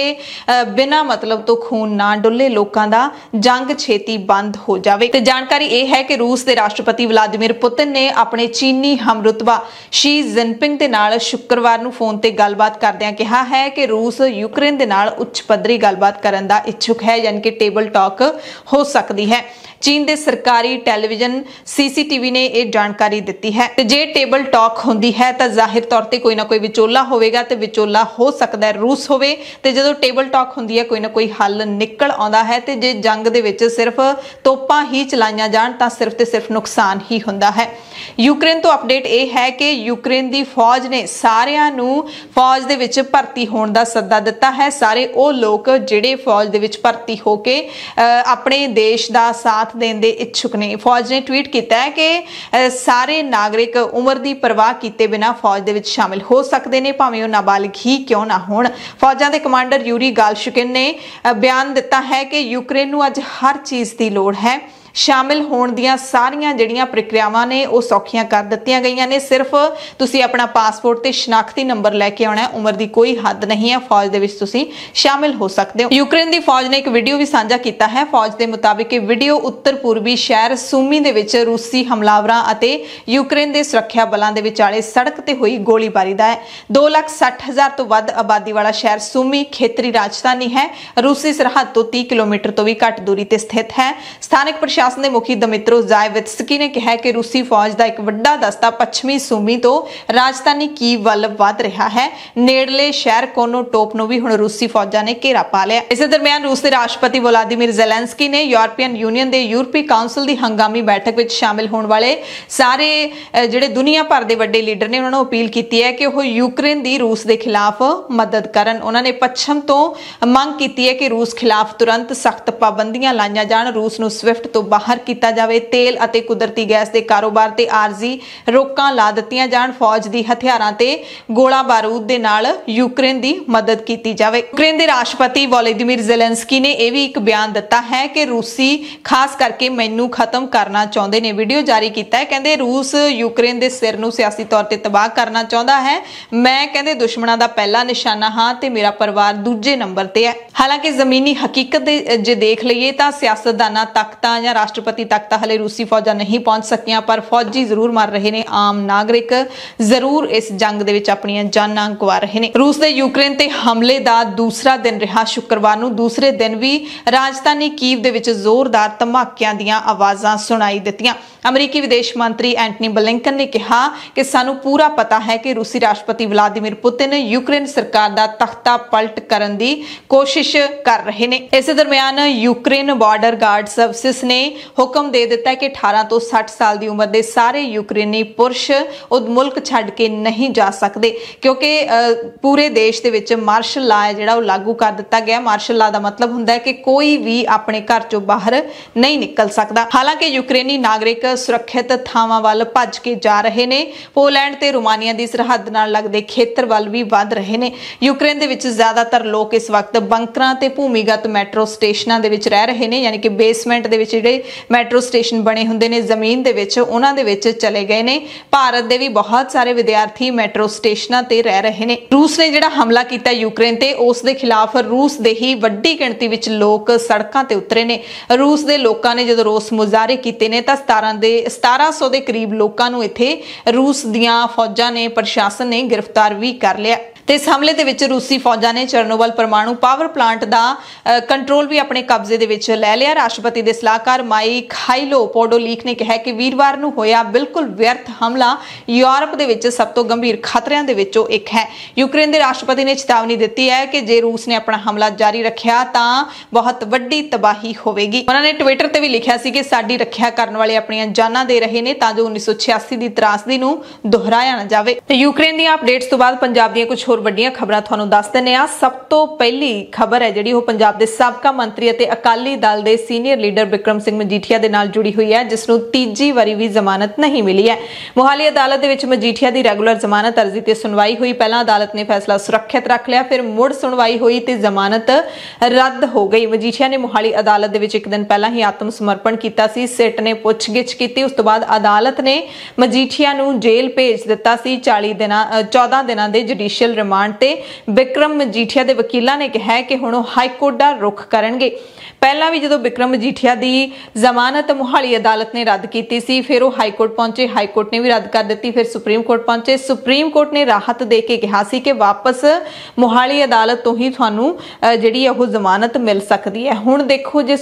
बिना मतलब तो खून ना डुले, लोकां दा जंग छेती बंद हो जावे। ते जानकारी यह है कि रूस के राष्ट्रपति व्लादिमीर पुतिन ने अपने चीनी हमरुतबा शी जिनपिंग दे नाल शुक्रवार नूं फोन ते गलबात करदिआं कहा है कि रूस यूक्रेन दे नाल उच्च पद्धरी गलबात करन दा इच्छुक है, यानी कि टेबल टॉक हो सकती है। चीन के सरकारी टैलीविजन CCTV ने यह जानकारी दी है। जे टेबल टॉक होंदी है तो जाहिर तौर पर कोई ना कोई विचोला होगा, तो विचोला हो सकता है रूस होवे। ते जदों टेबल टॉक होंदी है कोई ना कोई हल निकल आउंदा है। ते जे जंग दे विच सिर्फ तोपां ही चलाईयां जाण तां सिर्फ ते सिर्फ नुकसान ही हुंदा है। यूक्रेन तो अपडेट यह है कि यूक्रेन की फौज ने सारियां नूं फौज दे विच भर्ती होण दा सद्दा दिता है। सारे वो लोग जिहड़े फौज दे विच भर्ती होके अपने देश का साथ देने दे इच्छुक ने। फौज ने ट्वीट किया है कि सारे नागरिक उम्र की परवाह किए बिना फौज दे विच शामिल हो सकते हैं, भावें वो नाबालिग ही क्यों ना होण। फौजां दे कमांडर यूरी गालशुकिन ने बयान दिता है कि यूक्रेन नूं अज हर चीज़ की लोड़ है। शामिल होने दियां सारियां जिहड़ियां प्रक्रियावां ने वो सौखियां कर दित्तियां गईयां ने। सिर्फ तुसीं अपना पासपोर्ट ते शनाख्ती नंबर लैके आउणा है, उम्र की कोई हद नहीं है, फौज दे विच तुसीं शामिल हो सकते हो। यूक्रेन की फौज ने एक वीडियो भी साझा किया है। फौज के मुताबिक वीडियो उत्तर पूर्वी शहर सूमी दे विच रूसी हमलावरां अते यूक्रेन के सुरक्षा बलों के विचाले सड़क ते हुई गोलीबारी दा है। 2,60,000 तो वध आबादी वाला शहर सूमी खेतरी राजधानी है। रूसी सरहद तो 30 किलोमीटर तो भी घट दूरी ते स्थित है। स्थानिक ਪ੍ਰਸ਼ਾਸਨ ਦੇ ਮੁਖੀ ਦਮਿਤਰੋ ਜ਼ਾਇਵਿਤਸਕੀ ਨੇ ਕਿਹਾ ਕਿ ਰੂਸੀ ਫੌਜ ਦਾ ਇੱਕ ਵੱਡਾ ਦਸਤਾ ਪੱਛਮੀ ਸੂਮੀ ਤੋਂ ਰਾਜਧਾਨੀ ਕੀਵ ਵੱਲ ਵਧ ਰਿਹਾ ਹੈ। ਨੇੜਲੇ ਸ਼ਹਿਰ ਕੋਨੋਟੋਪ ਨੂੰ ਵੀ ਹੁਣ ਰੂਸੀ ਫੌਜਾਂ ਨੇ ਘੇਰਾ ਪਾ ਲਿਆ। ਇਸੇ ਦਰਮਿਆਨ ਰੂਸ ਦੇ ਰਾਸ਼ਟਰਪਤੀ ਵਲਾਦੀਮੀਰ ਜ਼ੈਲੈਂਸਕੀ ਨੇ ਯੂਰਪੀਅਨ ਯੂਨੀਅਨ ਦੇ ਯੂਰਪੀ ਕਾਉਂਸਲ ਦੀ ਹੰਗਾਮੀ ਬੈਠਕ ਵਿੱਚ ਸ਼ਾਮਿਲ ਹੋਣ ਵਾਲੇ ਸਾਰੇ ਜਿਹੜੇ ਦੁਨੀਆ ਭਰ ਦੇ ਵੱਡੇ ਲੀਡਰ ਨੇ ਉਹਨਾਂ ਨੂੰ ਅਪੀਲ ਕੀਤੀ ਹੈ ਕਿ ਉਹ ਯੂਕਰੇਨ ਦੀ ਰੂਸ ਦੇ ਖਿਲਾਫ ਮਦਦ ਕਰਨ। ਉਹਨਾਂ ਨੇ ਪੱਛਮ ਤੋਂ ਮੰਗ ਕੀਤੀ ਹੈ ਕਿ ਰੂਸ ਖਿਲਾਫ ਤੁਰੰਤ ਸਖਤ ਪਾਬੰਦੀਆਂ ਲਾਈਆਂ ਜਾਣ, ਰੂਸ ਨੂੰ ਸਵਿਫਟ ਤੋਂ ਬਾਹਰ ਕੀਤਾ ਜਾਵੇ, ਤੇਲ ਅਤੇ ਕੁਦਰਤੀ ਗੈਸ ਦੇ ਕਾਰੋਬਾਰ ਤੇ ਆਰਜ਼ੀ ਰੋਕਾਂ ਲਾ ਦਿੱਤੀਆਂ ਜਾਣ, ਫੌਜ ਦੀ ਹਥਿਆਰਾਂ ਤੇ ਗੋਲਾ ਬਾਰੂਦ ਦੇ ਨਾਲ ਯੂਕਰੇਨ ਦੀ ਮਦਦ ਕੀਤੀ ਜਾਵੇ। ਯੂਕਰੇਨ ਦੇ ਰਾਸ਼ਟਰਪਤੀ ਵਲਾਦੀਮੀਰ ਜ਼ੈਲੈਂਸਕੀ ਨੇ ਇਹ ਵੀ ਇੱਕ ਬਿਆਨ ਦਿੱਤਾ ਹੈ ਕਿ ਰੂਸੀ ਖਾਸ ਕਰਕੇ ਮੈਨੂੰ ਖਤਮ ਕਰਨਾ ਚਾਹੁੰਦੇ ਨੇ। ਵੀਡੀਓ ਜਾਰੀ ਕੀਤਾ ਹੈ, ਕਹਿੰਦੇ ਰੂਸ ਯੂਕਰੇਨ ਦੇ ਸਿਰ ਨੂੰ ਸਿਆਸੀ ਤੌਰ ਤੇ ਤਬਾਹ ਕਰਨਾ ਚਾਹੁੰਦਾ ਹੈ। ਮੈਂ ਕਹਿੰਦੇ ਦੁਸ਼ਮਣਾਂ ਦਾ ਪਹਿਲਾ ਨਿਸ਼ਾਨਾ ਹਾਂ ਤੇ ਮੇਰਾ ਪਰਿਵਾਰ ਦੂਜੇ ਨੰਬਰ ਤੇ ਹੈ। ਹਾਲਾਂਕਿ ਜ਼ਮੀਨੀ ਹਕੀਕਤ ਦੇ ਜੇ ਦੇਖ ਲਈਏ ਤਾਂ ਸਿਆਸਤਦਾਨਾਂ ਤੱਕ ਤਾਂ ਜਾਂ ਰਾਸ਼ਟਰਪਤੀ ਤੱਕ ਤਾਂ ਹਲੇ ਰੂਸੀ ਫੌਜਾਂ ਨਹੀਂ ਪਹੁੰਚ ਸਕੀਆਂ, ਪਰ ਫੌਜੀ ਜ਼ਰੂਰ ਮਰ ਰਹੇ ਨੇ, ਆਮ ਨਾਗਰਿਕ ਜ਼ਰੂਰ ਇਸ ਜੰਗ ਦੇ ਵਿੱਚ ਆਪਣੀਆਂ ਜਾਨਾਂ ਗਵਾ ਰਹੇ ਨੇ। ਰੂਸ ਦੇ ਯੂਕਰੇਨ ਤੇ ਹਮਲੇ ਦਾ ਦੂਸਰਾ ਦਿਨ ਰਿਹਾ ਸ਼ੁੱਕਰਵਾਰ ਨੂੰ। ਦੂਸਰੇ ਦਿਨ ਵੀ ਰਾਜਧਾਨੀ ਕੀਵ ਦੇ ਵਿੱਚ ਜ਼ੋਰਦਾਰ ਧਮਾਕਿਆਂ ਦੀਆਂ ਆਵਾਜ਼ਾਂ ਸੁਣਾਈ ਦਿੱਤੀਆਂ। ਅਮਰੀਕੀ ਵਿਦੇਸ਼ ਮੰਤਰੀ ਐਂਟਨੀ ਬਲਿੰਕਨ ਨੇ ਕਿਹਾ ਕਿ ਸਾਨੂੰ ਪੂਰਾ ਪਤਾ ਹੈ ਕਿ ਰੂਸੀ ਰਾਸ਼ਟਰਪਤੀ ਵਲਾਦੀਮੀਰ ਪੁਤਿਨ ਯੂਕਰੇਨ ਸਰਕਾਰ ਦਾ ਤਖਤਾ ਪਲਟ ਕਰਨ ਦੀ ਕੋਸ਼ਿਸ਼ ਕਰ ਰਹੇ ਨੇ। ਇਸੇ ਦਰਮਿਆਨ ਯੂਕਰੇਨ ਬਾਰਡਰ ਗਾਰਡ ਸਰਵਿਸਿਜ਼ ਨੇ ਹੁਕਮ ਦੇ ਦਿੱਤਾ ਕਿ 18 ਤੋਂ 60 ਸਾਲ ਦੀ ਉਮਰ ਦੇ ਸਾਰੇ ਯੂਕਰੇਨੀ ਪੁਰਸ਼ ਉਹ ਮੁਲਕ ਛੱਡ ਕੇ ਨਹੀਂ ਜਾ ਸਕਦੇ, ਕਿਉਂਕਿ ਪੂਰੇ ਦੇਸ਼ ਦੇ ਵਿੱਚ ਮਾਰਸ਼ਲ ਲਾ ਹੈ ਜਿਹੜਾ ਉਹ ਲਾਗੂ ਕਰ ਦਿੱਤਾ ਗਿਆ। ਮਾਰਸ਼ਲ ਲਾ ਦਾ ਮਤਲਬ ਹੁੰਦਾ ਹੈ ਕਿ ਕੋਈ ਵੀ ਆਪਣੇ ਘਰ ਚੋਂ ਬਾਹਰ ਨਹੀਂ ਨਿਕਲ ਸਕਦਾ। ਹਾਲਾਂਕਿ ਯੂਕਰੇਨੀ ਨਾਗਰਿਕ ਸੁਰੱਖਿਅਤ ਥਾਵਾਂ ਵੱਲ ਭੱਜ ਕੇ ਜਾ ਰਹੇ ਨੇ। ਪੋਲੈਂਡ ਤੇ ਰੋਮਾਨੀਆ ਦੀ ਸਰਹੱਦ ਨਾਲ ਲੱਗਦੇ ਖੇਤਰ ਵੱਲ ਵੀ ਵੱਧ ਰਹੇ ਨੇ। ਯੂਕਰੇਨ ਦੇ ਵਿੱਚ ਜ਼ਿਆਦਾਤਰ ਲੋਕ ਇਸ ਵਕਤ ਬੰਕਰਾਂ ਤੇ ਭੂਮੀਗਤ ਮੈਟਰੋ ਸਟੇਸ਼ਨਾਂ ਦੇ ਵਿੱਚ ਰਹਿ ਰਹੇ ਨੇ, ਯਾਨੀ ਕਿ ਬੇਸਮੈਂਟ ਦੇ ਵਿੱਚ ਜਿਹੜੇ ਮੈਟਰੋ ਸਟੇਸ਼ਨ ਬਣੇ ਹੁੰਦੇ ਨੇ ਜ਼ਮੀਨ ਦੇ ਵਿੱਚ, ਉਹਨਾਂ ਦੇ ਵਿੱਚ ਚਲੇ ਗਏ ਨੇ। ਭਾਰਤ ਦੇ ਵੀ ਬਹੁਤ ਸਾਰੇ ਵਿਦਿਆਰਥੀ ਮੈਟਰੋ ਸਟੇਸ਼ਨਾਂ ਤੇ ਰਹਿ ਰਹੇ ਨੇ। ਰੂਸ ਨੇ ਜਿਹੜਾ ਹਮਲਾ ਕੀਤਾ ਯੂਕਰੇਨ ਤੇ, ਉਸ ਦੇ ਖਿਲਾਫ ਰੂਸ ਦੇ ਹੀ ਵੱਡੀ ਗਿਣਤੀ ਵਿੱਚ ਲੋਕ ਸੜਕਾਂ ਤੇ ਉਤਰੇ ਨੇ। ਰੂਸ ਦੇ ਲੋਕਾਂ ਨੇ ਜਦੋਂ ਰੋਸ ਮੁਜ਼ਾਹਰੇ ਕੀਤੇ ਨੇ ਤਾਂ 1700 ਦੇ ਕਰੀਬ ਲੋਕਾਂ ਨੂੰ ਇੱਥੇ ਰੂਸ ਦੀਆਂ ਫੌਜਾਂ ਨੇ, ਪ੍ਰਸ਼ਾਸਨ ਨੇ ਗ੍ਰਿਫਤਾਰ ਵੀ ਕਰ ਲਿਆ। ਤੇ ਇਸ ਹਮਲੇ ਦੇ ਵਿੱਚ ਰੂਸੀ ਫੌਜਾਂ ਨੇ ਚਰਨੋਬਲ ਪਰਮਾਣੂ ਪਾਵਰ ਪਲਾਂਟ ਦਾ ਕੰਟਰੋਲ ਵੀ ਆਪਣੇ ਕਬਜ਼ੇ ਦੇ ਵਿੱਚ ਲੈ ਲਿਆ। ਰਾਸ਼ਟਰਪਤੀ ਦੇ ਸਲਾਹਕਾਰ ਮਾਈਖਾਈਲੋ ਪੋਡੋਲੀਕ ਨੇ ਕਿਹਾ ਕਿ ਵੀਰਵਾਰ ਨੂੰ ਹੋਇਆ ਬਿਲਕੁਲ ਵਿਅਰਥ ਹਮਲਾ ਯੂਰਪ ਦੇ ਵਿੱਚ ਸਭ ਤੋਂ ਗੰਭੀਰ ਖਤਰਿਆਂ ਦੇ ਵਿੱਚੋਂ ਇੱਕ ਹੈ। ਯੂਕਰੇਨ ਦੇ ਰਾਸ਼ਟਰਪਤੀ ਨੇ ਚੇਤਾਵਨੀ ਦਿੱਤੀ ਹੈ ਕਿ ਜੇ ਰੂਸ ਨੇ ਆਪਣਾ ਹਮਲਾ ਜਾਰੀ ਰੱਖਿਆ ਤਾਂ ਬਹੁਤ ਵੱਡੀ ਤਬਾਹੀ ਹੋਵੇਗੀ। ਉਹਨਾਂ ਨੇ ਟਵਿੱਟਰ ਤੇ ਵੀ ਲਿਖਿਆ ਸੀ ਕਿ ਸਾਡੀ ਰੱਖਿਆ ਕਰਨ ਵਾਲੇ ਆਪਣੀਆਂ ਜਾਨਾਂ ਦੇ ਰਹੇ ਨੇ ਤਾਂ ਜੋ 1986 ਦੀ ਤਰਾਸਦੀ ਨੂੰ ਦੁਹਰਾਇਆ ਨਾ ਜਾਵੇ। ਤੇ ਯੂਕਰੇਨ ਦੀਆਂ ਅਪਡੇਟਸ ਤੋਂ ਬਾਅਦ ਪੰਜਾਬ ਦੀਆਂ ਕੁਝ ਹੋਰ ਵੱਡੀਆਂ ਖਬਰਾਂ ਤੁਹਾਨੂੰ ਦੱਸ ਦਿੰਨੇ ਆ। ਸਭ ਤੋਂ ਪਹਿਲੀ ਖਬਰ ਹੈ ਜਿਹੜੀ ਉਹ ਪੰਜਾਬ ਦੇ ਸਾਬਕਾ ਮੰਤਰੀ ਅਤੇ ਅਕਾਲੀ ਦਲ ਦੇ ਸੀਨੀਅਰ ਲੀਡਰ ਬਿਕਰਮ ਸਿੰਘ ਮਜੀਠੀਆ ਦੇ ਨਾਲ ਜੁੜੀ ਹੋਈ ਹੈ, ਜਿਸ ਨੂੰ ਤੀਜੀ ਵਾਰੀ ਵੀ ਜ਼ਮਾਨਤ ਨਹੀਂ ਮਿਲੀ ਹੈ। ਮੁਹਾਲੀ ਅਦਾਲਤ ਦੇ ਵਿੱਚ ਮਜੀਠੀਆ ਦੀ ਰੈਗੂਲਰ ਜ਼ਮਾਨਤ ਅਰਜ਼ੀ ਤੇ ਸੁਣਵਾਈ ਹੋਈ। ਪਹਿਲਾਂ ਅਦਾਲਤ ਨੇ ਫੈਸਲਾ ਸੁਰੱਖਿਅਤ ਰੱਖ ਲਿਆ, ਫਿਰ ਮੁੜ ਸੁਣਵਾਈ ਹੋਈ ਤੇ ਜ਼ਮਾਨਤ ਰੱਦ ਹੋ ਗਈ। ਮਜੀਠੀਆ ਨੇ ਮੁਹਾਲੀ ਅਦਾਲਤ ਦੇ ਵਿੱਚ ਇੱਕ ਦਿਨ ਪਹਿਲਾਂ ਹੀ ਆਤਮ ਸਮਰਪਣ ਕੀਤਾ ਸੀ। ਸਿੱਟ ਨੇ ਪੁੱਛਗਿੱਛ ਕੀਤੀ, ਉਸ ਤੋਂ ਬਾਅਦ ਅਦਾਲਤ ਨੇ ਮਜੀਠੀਆ ਨੂੰ ਜੇਲ੍ਹ ਭੇਜ ਦਿੱਤਾ ਸੀ 14 ਦਿਨਾਂ ਦੇ ਜੁਡੀਸ਼ੀਅਲ ਰਿਮਾਂਡ ਤੇ। ਬਿਕਰਮ ਮਜੀਠੀਆ ਦੇ ਵਕੀਲਾਂ ਨੇ ਕਿਹਾ ਕਿ ਹੁਣ ਉਹ ਹਾਈ ਕੋਰਟ ਦਾ ਰੁਖ ਕਰਨਗੇ। ਪਹਿਲਾਂ ਵੀ ਜਦੋਂ ਬਿਕਰਮ ਮਜੀਠੀਆ ਦੀ ਜ਼ਮਾਨਤ ਮੁਹਾਲੀ ਅਦਾਲਤ ਨੇ ਰੱਦ ਕੀਤੀ ਸੀ, ਫਿਰ ਉਹ ਹਾਈ ਕੋਰਟ ਪਹੁੰਚੇ, ਹਾਈ ਕੋਰਟ ਨੇ ਵੀ ਰੱਦ ਕਰ ਦਿੱਤੀ, ਫਿਰ ਸੁਪਰੀਮ ਕੋਰਟ ਪਹੁੰਚੇ। ਸੁਪਰੀਮ ਕੋਰਟ ਨੇ ਰਾਹਤ ਦੇ ਕੇ ਕਿਹਾ ਸੀ ਕਿ ਵਾਪਸ ਮੁਹਾਲੀ ਅਦਾਲਤ ਤੋਂ ਹੀ ਤੁਹਾਨੂੰ ਜਿਹੜੀ ਉਹ ਜ਼ਮਾਨਤ ਮਿਲ ਸਕਦੀ ਹੈ। ਹੁਣ ਦੇਖੋ ਜੇ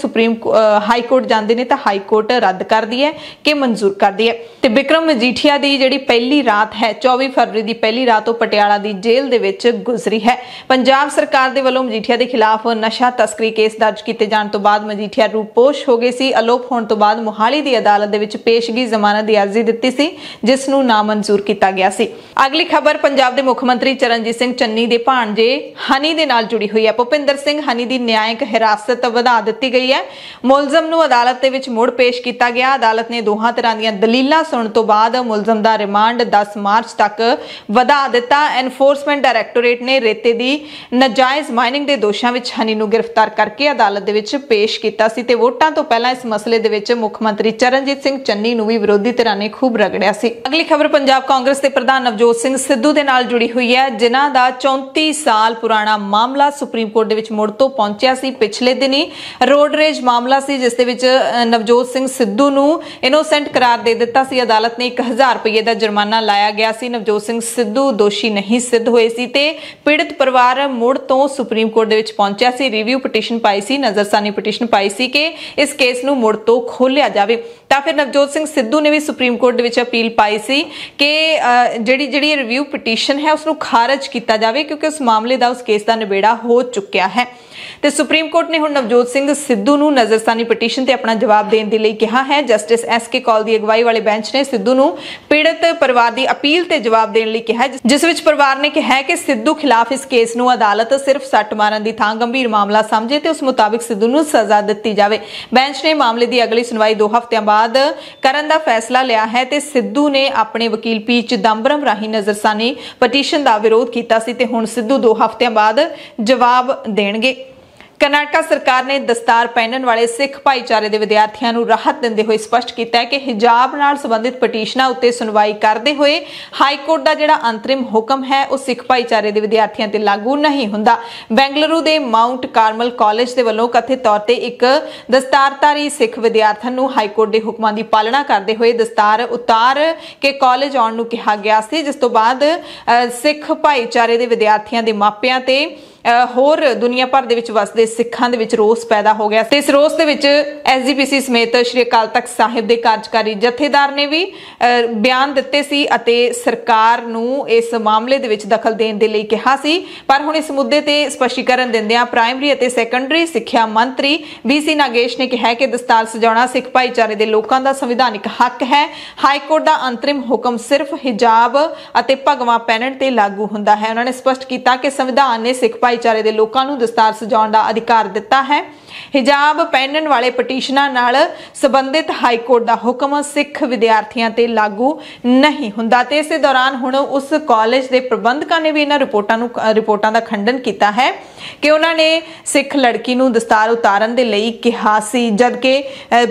ਹਾਈ ਕੋਰਟ ਜਾਂਦੇ ਨੇ ਤਾਂ ਹਾਈ ਕੋਰਟ ਰੱਦ ਕਰਦੀ ਹੈ ਕਿ ਮਨਜ਼ੂਰ ਕਰਦੀ ਹੈ। ਤੇ ਬਿਕਰਮ ਮਜੀਠੀਆ ਦੀ ਜਿਹੜੀ ਪਹਿਲੀ ਰਾਤ ਹੈ 24 ਫਰਵਰੀ ਦੀ ਪਹਿਲੀ ਰਾਤ ਉਹ ਪਟਿਆਲਾ ਦੀ ਜੇਲ੍ਹ ਦੇ ਵਿੱਚ ਗੁਜ਼ਰੀ ਹੈ। ਪੰਜਾਬ ਸਰਕਾਰ ਦੇ ਵੱਲੋਂ ਮਜੀਠੀਆ ਦੇ ਖਿਲਾਫ ਨਸ਼ਾ ਤਸਕਰੀ ਕੇਸ ਦਰਜ ਕੀਤੇ ਜਾਣ ਤੋਂ ਬਾਅਦ ਮਜੀਠੀਆ ਰੂਪੋਸ਼ ਹੋ ਗਏ ਸੀ। ਅਲੋਪ ਹੋਣ ਤੋਂ ਬਾਅਦ ਮੁਹਾਲੀ ਦੀ ਅਦਾਲਤ ਦੇ ਵਿੱਚ ਪੇਸ਼ਗੀ ਜ਼ਮਾਨਤ ਦੀ ਅਰਜ਼ੀ ਦਿੱਤੀ ਸੀ, ਜਿਸ ਨੂੰ ਨਾਮਨਜ਼ੂਰ ਕੀਤਾ ਗਿਆ ਸੀ। ਅਗਲੀ ਖਬਰ ਪੰਜਾਬ ਦੇ ਮੁੱਖ ਮੰਤਰੀ ਚਰਨਜੀਤ ਸਿੰਘ ਚੰਨੀ ਦੇ ਭਾਣਜੇ ਹਨੀ ਦੇ ਨਾਲ ਜੁੜੀ ਹੋਈ ਹੈ। ਭੁਪਿੰਦਰ ਸਿੰਘ ਹਨੀ ਦੀ ਨਿਆਇਕ ਹਿਰਾਸਤ ਵਧਾ ਦਿੱਤੀ ਗਈ ਹੈ। ਮੁਲਜ਼ਮ ਨੂੰ ਅਦਾਲਤ ਦੇ ਵਿੱਚ ਮੁੜ ਪੇਸ਼ ਕੀਤਾ ਗਿਆ। ਅਦਾਲਤ ਨੇ ਦੋਹਾਂ ਤਰ੍ਹਾਂ ਦੀਆਂ ਦਲੀਲਾਂ ਸੁਣਨ ਤੋਂ ਬਾਅਦ ਮੁਲਜ਼ਮ ਦਾ ਰਿਮਾਂਡ 10 ਮਾਰਚ ਤੱਕ ਵਧਾ ਦਿੱਤਾ। ਐਨਫੋਰਸਮੈਂਟ ਡਾਇਰੈਕਟੋਰੇਟ ਨੇ ਰੇਤੇ ਦੀ ਨਾਜਾਇਜ਼ ਮਾਈਨਿੰਗ ਦੇ ਦੋਸ਼ਾਂ ਵਿੱਚ ਹਨੀ ਨੂੰ ਗ੍ਰਿਫਤਾਰ ਕਰਕੇ ਅਦਾਲਤ ਦੇ ਵਿੱਚ ਪੇਸ਼ ਕੀਤਾ ਸੀ ਤੇ ਵੋਟਾਂ ਤੋਂ ਪਹਿਲਾਂ ਇਸ ਮਸਲੇ ਦੇ ਵਿੱਚ ਮੁੱਖ ਮੰਤਰੀ ਚਰਨਜੀਤ ਸਿੰਘ ਚੰਨੀ ਨੂੰ ਵੀ ਵਿਰੋਧੀ ਧਿਰਾਂ ਨੇ ਖੂਬ ਰਗੜਿਆ ਸੀ। ਅਗਲੀ ਖਬਰ ਪੰਜਾਬ ਕਾਂਗਰਸ ਦੇ ਪ੍ਰਧਾਨ ਨਵਜੋਤ ਸਿੰਘ ਸਿੱਧੂ ਦੇ ਨਾਲ ਜੁੜੀ ਹੋਈ ਹੈ, ਜਿਨ੍ਹਾਂ ਦਾ 34 ਸਾਲ ਪੁਰਾਣਾ ਮਾਮਲਾ ਸੁਪਰੀਮ ਕੋਰਟ ਦੇ ਵਿੱਚ ਮੁੜ ਤੋਂ ਪਹੁੰਚਿਆ ਸੀ। ਪਿਛਲੇ ਦਿਨੀ ਰੋਡ ਰੇਜ ਮਾਮਲਾ ਸੀ, ਜਿਸ ਦੇ ਵਿੱਚ ਨਵਜੋਤ ਸਿੰਘ ਸਿੱਧੂ ਨੂੰ ਇਨੋਸੈਂਟ ਕਰਾਰ ਦੇ ਦਿੱਤਾ ਸੀ। ਅਦਾਲਤ ਨੇ 1000 ਰੁਪਏ ਦਾ ਜੁਰਮਾਨਾ ਲਾਇਆ ਗਿਆ ਸੀ। ਨਵਜੋਤ ਸਿੰਘ ਸਿੱਧੂ ਦੋਸ਼ੀ ਨਹੀਂ ਸਿੱਧ ਹੋਏ सी ते पीड़ित परिवार मुड़ तो सुप्रीम कोर्ट दे विच पहुंचा सी, रिव्यू पटीशन पाई सी, नज़रसानी पटीशन पाई सी कि इस केस नूं मुड़ तो खोलिया जावे। तां फिर नवजोत सिंह सिद्धू ने भी सुप्रीम कोर्ट दे विच अपील पाई सी कि जिहड़ी रिव्यू पटीशन है उसनूं खारज किया जाए क्योंकि उस मामले का उस केस का निबेड़ा हो चुकिया है। तो सुप्रीम कोर्ट ने हुण नवजोत सिंह सिद्धू नूं नज़रसानी पटीशन ते अपना जवाब देने के लिए कहा है। जस्टिस SK कौल की अगवाई वाले बेंच ने सिद्धू नूं पीड़ित परिवार की अपील ते जवाब देने लिए कहा, जिस विच परिवार ने कहा कि सिद्धू खिलाफ इस केस नूं अदालत सिर्फ सट मारन की थां गंभीर मामला समझे ते उस मुताबिक सिद्धू नूं सज़ा दित्ती जाए। बेंच ने मामले की अगली सुनवाई 2 हफ्तियां बाद करन दा फैसला लिया है ते सिद्धू ने अपने वकील पी चिदंबरम राही नज़रसानी पटीशन का विरोध किया सी ते हुण सिद्धू 2 हफ्तियां बाद जवाब देणगे। कर्नाटका सरकार ने दस्तार पहनने वाले सिख भाईचारे के विद्यार्थियों को राहत देंदे हुए स्पष्ट किया है कि हिजाब नाल संबंधित पटीशनां उत्ते सुनवाई करते हुए हाईकोर्ट का जिहड़ा अंतरिम हुक्म है उस सिख भाईचारे के विद्यार्थियों ते लागू नहीं हुंदा। बेंगलुरु के माउंट कार्मल कॉलेज के वल्लों कथित तौर पर एक दस्तारधारी सिख विद्यार्थियों को हाईकोर्ट के हुक्मां की पालना करते हुए दस्तार उतार के कॉलेज आउण नूं कहा गया सी, जिस तो बाद सिख भाईचारे के विद्यार्थियों के मापियां ते होर दुनिया भर दे विच वसदे सिखां दे विच रोस पैदा हो गया। इस रोस दे विच SGPC समेत श्री अकाल तख्त साहिब के कार्यकारी जथेदार ने भी बयान दिते सी अते सरकार नूं इस मामले दे विच दखल देण दे लई कहा सी, पर हुण इस मुद्दे ते स्पष्टीकरण दिंदिआं प्राइमरी अते सैकेंडरी सिੱਖਿਆ मंत्री BC नागेश ने कहा कि दस्तार सजाउणा सिख भाईचारे के लोगों का संविधानिक हक है। हाईकोर्ट का अंतरिम हुक्म सिर्फ हिजाब अते भगवा पहनण ते लागू हुंदा है। उन्होंने स्पष्ट किया कि संविधान ने सिख भाईचारे के लोगों को दस्तार सजाउण का अधिकार दिता है। हिजाब पहनने वाले पटीशनां नाल संबंधित हाईकोर्ट का हुक्म सिख विद्यार्थियों ते लागू नहीं हुंदा। ते इस दौरान हुण उस कॉलेज के प्रबंधकों ने भी इन्हां रिपोर्टां का खंडन किया है कि उन्होंने सिख लड़की नूं दस्तार उतारन दे लई कहा सी, जबकि